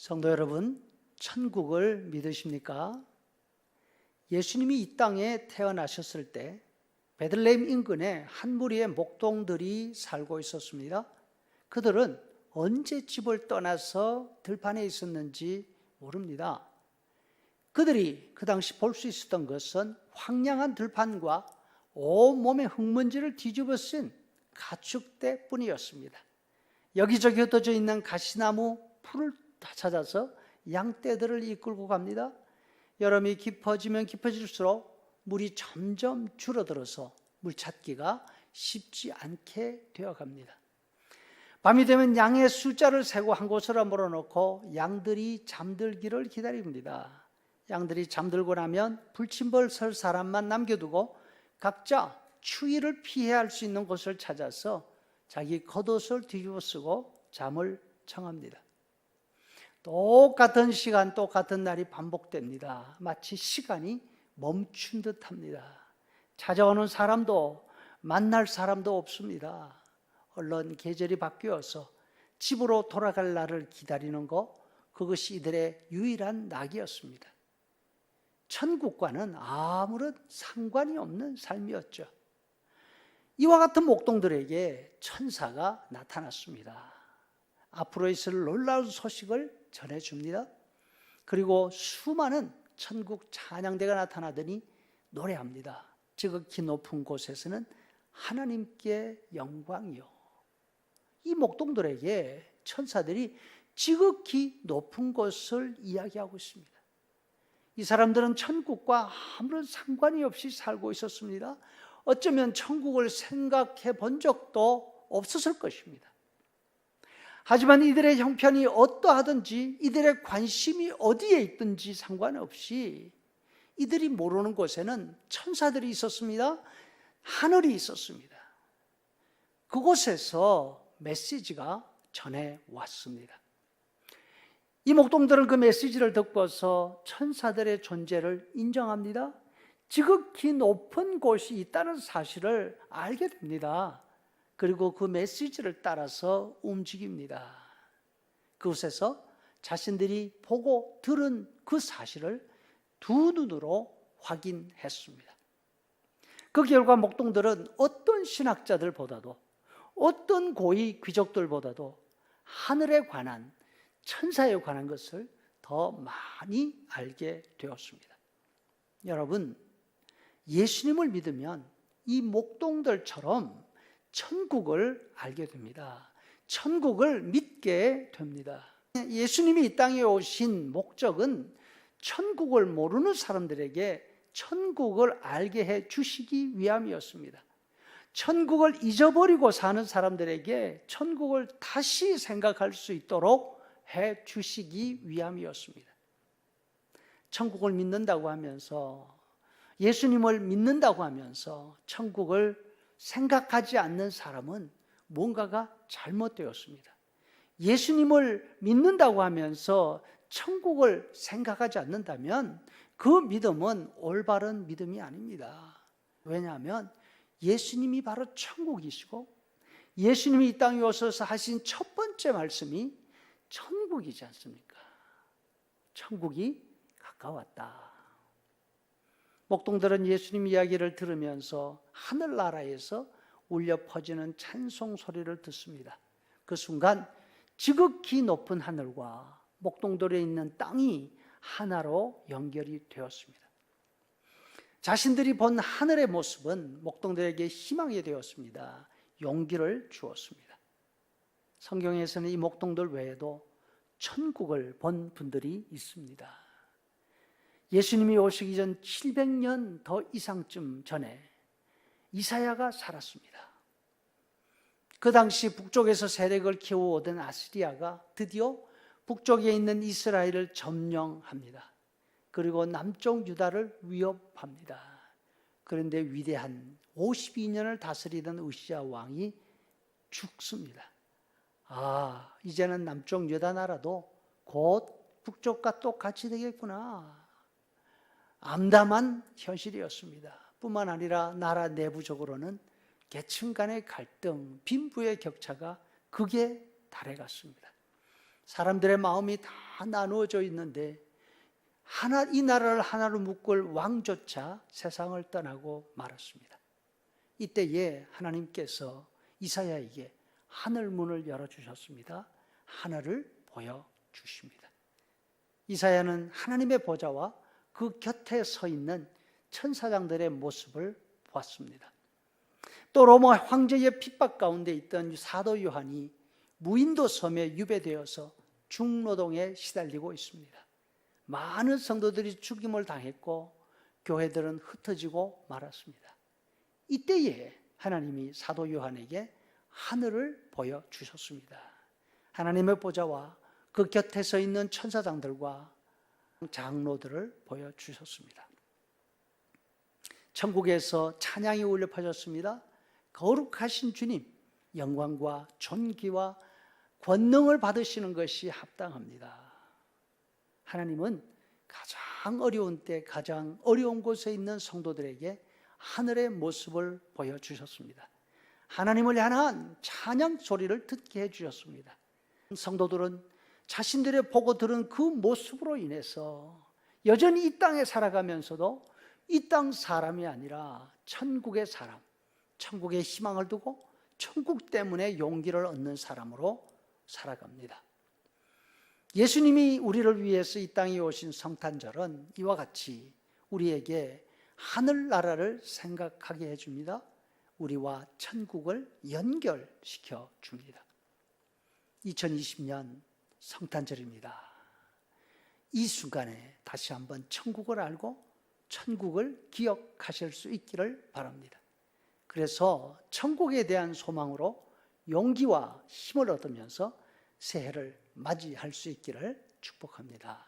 성도 여러분, 천국을 믿으십니까? 예수님이 이 땅에 태어나셨을 때 베들레헴 인근에 한 무리의 목동들이 살고 있었습니다. 그들은 언제 집을 떠나서 들판에 있었는지 모릅니다. 그들이 그 당시 볼 수 있었던 것은 황량한 들판과 온몸에 흙먼지를 뒤집어 쓴 가축대 뿐이었습니다. 여기저기 흩어져 있는 가시나무 풀을 다 찾아서 양떼들을 이끌고 갑니다. 여름이 깊어지면 깊어질수록 물이 점점 줄어들어서 물 찾기가 쉽지 않게 되어갑니다. 밤이 되면 양의 숫자를 세고 한 곳으로 몰아놓고 양들이 잠들기를 기다립니다. 양들이 잠들고 나면 불침벌 설 사람만 남겨두고 각자 추위를 피해야 할 수 있는 곳을 찾아서 자기 겉옷을 뒤집어 쓰고 잠을 청합니다. 똑같은 시간, 똑같은 날이 반복됩니다. 마치 시간이 멈춘 듯합니다. 찾아오는 사람도 만날 사람도 없습니다. 얼른 계절이 바뀌어서 집으로 돌아갈 날을 기다리는 것, 그것이 이들의 유일한 낙이었습니다. 천국과는 아무런 상관이 없는 삶이었죠. 이와 같은 목동들에게 천사가 나타났습니다. 앞으로 있을 놀라운 소식을 전해줍니다. 그리고 수많은 천국 찬양대가 나타나더니 노래합니다. 지극히 높은 곳에서는 하나님께 영광이요. 이 목동들에게 천사들이 지극히 높은 곳을 이야기하고 있습니다. 이 사람들은 천국과 아무런 상관이 없이 살고 있었습니다. 어쩌면 천국을 생각해 본 적도 없었을 것입니다. 하지만 이들의 형편이 어떠하든지 이들의 관심이 어디에 있든지 상관없이 이들이 모르는 곳에는 천사들이 있었습니다. 하늘이 있었습니다. 그곳에서 메시지가 전해왔습니다. 이 목동들은 그 메시지를 듣고서 천사들의 존재를 인정합니다. 지극히 높은 곳이 있다는 사실을 알게 됩니다. 그리고 그 메시지를 따라서 움직입니다. 그곳에서 자신들이 보고 들은 그 사실을 두 눈으로 확인했습니다. 그 결과 목동들은 어떤 신학자들보다도 어떤 고위 귀족들보다도 하늘에 관한, 천사에 관한 것을 더 많이 알게 되었습니다. 여러분, 예수님을 믿으면 이 목동들처럼 천국을 알게 됩니다. 천국을 믿게 됩니다. 예수님이 이 땅에 오신 목적은 천국을 모르는 사람들에게 천국을 알게 해 주시기 위함이었습니다. 천국을 잊어버리고 사는 사람들에게 천국을 다시 생각할 수 있도록 해 주시기 위함이었습니다. 천국을 믿는다고 하면서, 예수님을 믿는다고 하면서 천국을 생각하지 않는 사람은 뭔가가 잘못되었습니다. 예수님을 믿는다고 하면서 천국을 생각하지 않는다면 그 믿음은 올바른 믿음이 아닙니다. 왜냐하면 예수님이 바로 천국이시고 예수님이 이 땅에 오셔서 하신 첫 번째 말씀이 천국이지 않습니까? 천국이 가까웠다. 목동들은 예수님 이야기를 들으면서 하늘나라에서 울려 퍼지는 찬송 소리를 듣습니다. 그 순간 지극히 높은 하늘과 목동들에 있는 땅이 하나로 연결이 되었습니다. 자신들이 본 하늘의 모습은 목동들에게 희망이 되었습니다. 용기를 주었습니다. 성경에서는 이 목동들 외에도 천국을 본 분들이 있습니다. 예수님이 오시기 전 700년 더 이상쯤 전에 이사야가 살았습니다. 그 당시 북쪽에서 세력을 키워오던 아시리아가 드디어 북쪽에 있는 이스라엘을 점령합니다. 그리고 남쪽 유다를 위협합니다. 그런데 위대한 52년을 다스리던 우시야 왕이 죽습니다. 이제는 남쪽 유다 나라도 곧 북쪽과 똑같이 되겠구나. 암담한 현실이었습니다. 뿐만 아니라 나라 내부적으로는 계층 간의 갈등, 빈부의 격차가 극에 달해갔습니다. 사람들의 마음이 다 나누어져 있는데 이 나라를 하나로 묶을 왕조차 세상을 떠나고 말았습니다. 이때에 하나님께서 이사야에게 하늘 문을 열어주셨습니다. 하늘을 보여주십니다. 이사야는 하나님의 보좌와 그 곁에 서 있는 천사장들의 모습을 보았습니다. 또 로마 황제의 핍박 가운데 있던 사도 요한이 무인도 섬에 유배되어서 중노동에 시달리고 있습니다. 많은 성도들이 죽임을 당했고 교회들은 흩어지고 말았습니다. 이때에 하나님이 사도 요한에게 하늘을 보여주셨습니다. 하나님의 보좌와 그 곁에 서 있는 천사장들과 장로들을 보여주셨습니다. 천국에서 찬양이 울려 퍼졌습니다. 거룩하신 주님, 영광과 존귀와 권능을 받으시는 것이 합당합니다. 하나님은 가장 어려운 때 가장 어려운 곳에 있는 성도들에게 하늘의 모습을 보여주셨습니다. 하나님을 향한 찬양 소리를 듣게 해주셨습니다. 성도들은 자신들의 보고 들은 그 모습으로 인해서 여전히 이 땅에 살아가면서도 이 땅 사람이 아니라 천국의 사람, 천국의 희망을 두고 천국 때문에 용기를 얻는 사람으로 살아갑니다. 예수님이 우리를 위해서 이 땅에 오신 성탄절은 이와 같이 우리에게 하늘나라를 생각하게 해줍니다. 우리와 천국을 연결시켜 줍니다. 2020년 성탄절입니다. 이 순간에 다시 한번 천국을 알고 천국을 기억하실 수 있기를 바랍니다. 그래서 천국에 대한 소망으로 용기와 힘을 얻으면서 새해를 맞이할 수 있기를 축복합니다.